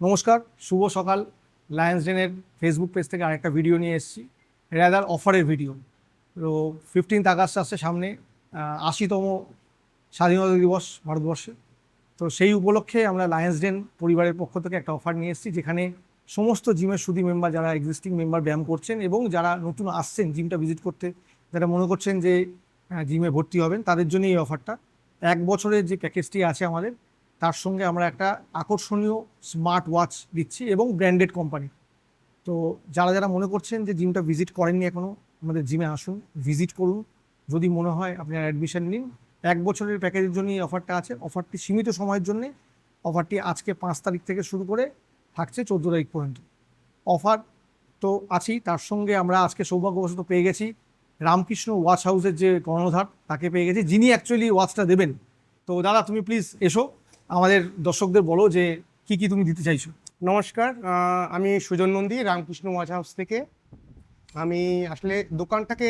নমস্কার, শুভ সকাল। Lions ডেনের Facebook page থেকে আরেকটা ভিডিও নিয়ে এসেছি, রেদার অফারের ভিডিও। তো 15 আগস্ট আসছে সামনে, 80তম স্বাধীনতা দিবস ভারতবর্ষে। তো সেই উপলক্ষে আমরা লায়ন্স ডেন পরিবারের পক্ষ থেকে একটা অফার নিয়ে এসেছি, যেখানে সমস্ত জিমের সুদী মেম্বার, যারা এক্সিস্টিং মেম্বার ব্যায়াম করছেন এবং যারা নতুন আসছেন জিমটা ভিজিট করতে, যারা মনে করছেন যে জিমে ভর্তি হবেন, তাদের জন্য এই অফারটা। 1 বছরের যে প্যাকেজটি আছে আমাদের, তার সঙ্গে আমরা একটা আকর্ষণীয় স্মার্ট ওয়াচ দিচ্ছি এবং ব্র্যান্ডেড কোম্পানি। তো যারা যারা মনে করছেন যে জিমটা ভিজিট করেননি এখনও, আমাদের জিমে আসুন, ভিজিট করুন। যদি মনে হয় আপনার অ্যাডমিশন নিন। 1 বছরের প্যাকেজের জন্য এই অফারটা আছে। অফারটি সীমিত সময়ের জন্যে। অফারটি আজকে 5 তারিখ থেকে শুরু করে থাকছে 14 তারিখ পর্যন্ত। অফার তো আছেই, তার সঙ্গে আমরা আজকে সৌভাগ্যবশত পেয়ে গেছি রামকৃষ্ণ ওয়াচ হাউসের যে কর্ণধার, তাকে পেয়ে গেছি, যিনি অ্যাকচুয়ালি ওয়াচটা দেবেন। তো দাদা, তুমি প্লিজ এসো, আমাদের দর্শকদের বলো যে কি কি তুমি দিতে চাইছো। নমস্কার, আমি সুজন নন্দী, রামকৃষ্ণ ওয়াচ হাউস থেকে। আমি আসলে দোকানটাকে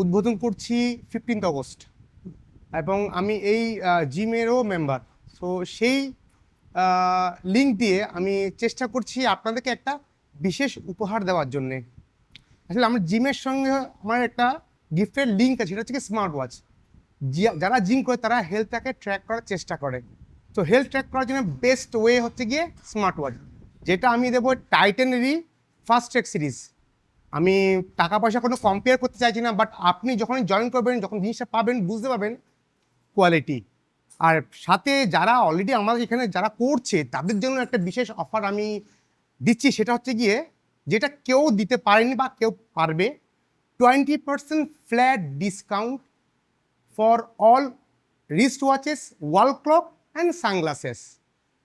উদ্বোধন করছি 15 আগস্ট, এবং আমি এই জিমেরও মেম্বার। সো সেই লিঙ্ক দিয়ে আমি চেষ্টা করছি আপনাদেরকে একটা বিশেষ উপহার দেওয়ার জন্যে। আসলে আমার জিমের সঙ্গে আমার একটা গিফটের লিঙ্ক আছে, সেটা হচ্ছে কি স্মার্ট ওয়াচ। যারা জিম করে তারা হেলথটাকে ট্র্যাক করার চেষ্টা করে। তো হেলথ ট্র্যাক করার জন্য বেস্ট ওয়ে হচ্ছে গিয়ে স্মার্ট ওয়াচ, যেটা আমি দেবো টাইটানেরই ফার্স্ট ট্র্যাক সিরিজ। আমি টাকা পয়সা কোনো কম্পেয়ার করতে চাইছি না, বাট আপনি যখন জয়েন করবেন, যখন জিনিসটা পাবেন, বুঝতে পারবেন কোয়ালিটি। আর সাথে যারা অলরেডি আমাদের এখানে যারা করছে, তাদের জন্য একটা বিশেষ অফার আমি দিচ্ছি। সেটা হচ্ছে গিয়ে, যেটা কেউ দিতে পারেনি বা কেউ পারবে, 20% flat discount for all wrist watches, wall clock and sunglasses.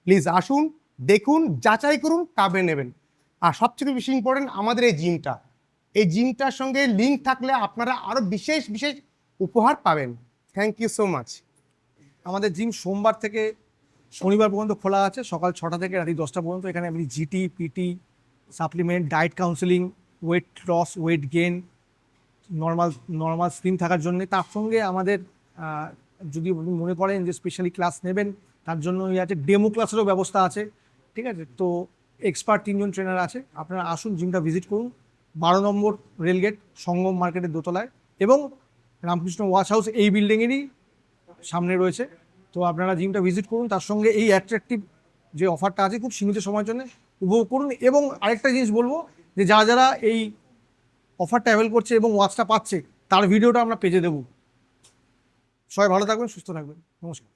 Please আসুন, দেখুন, যাচাই করুন, তারপরে নেবেন। আর সবচেয়ে বেশি ইম্পর্টেন্ট, আমাদের এই জিমটার সঙ্গে লিঙ্ক থাকলে আপনারা আরও বিশেষ বিশেষ উপহার পাবেন। Thank you so much. আমাদের জিম সোমবার থেকে শনিবার পর্যন্ত খোলা আছে, সকাল 6টা থেকে রাত্রি 10টা পর্যন্ত। এখানে আপনি GT, PT, supplement, diet counselling, weight loss, weight gain, normal slim থাকার জন্য। তার সঙ্গে আমাদের যদি আপনি মনে করেন যে স্পেশালি ক্লাস নেবেন, তার জন্য আছে ডেমো ক্লাসেরও ব্যবস্থা আছে। ঠিক আছে, তো এক্সপার্ট 3জন ট্রেনার আছে। আপনারা আসুন, জিমটা ভিজিট করুন। 12 নম্বর রেলগেট, সঙ্গম মার্কেটের দোতলায়, এবং রামকৃষ্ণ ওয়াচ হাউস এই বিল্ডিংয়েরই সামনে রয়েছে। তো আপনারা জিমটা ভিজিট করুন, তার সঙ্গে এই অ্যাট্রাকটিভ যে অফারটা আছে খুব সীমিত সময়ের জন্য উপভোগ করুন। এবং আরেকটা জিনিস বলবো, যে যারা যারা এই অফারটা অ্যাভেল করছে এবং ওয়াচটা পাচ্ছে, তার ভিডিওটা আমরা পেজে দেবো। সবাই ভালো থাকবেন, সুস্থ থাকবেন। নমস্কার।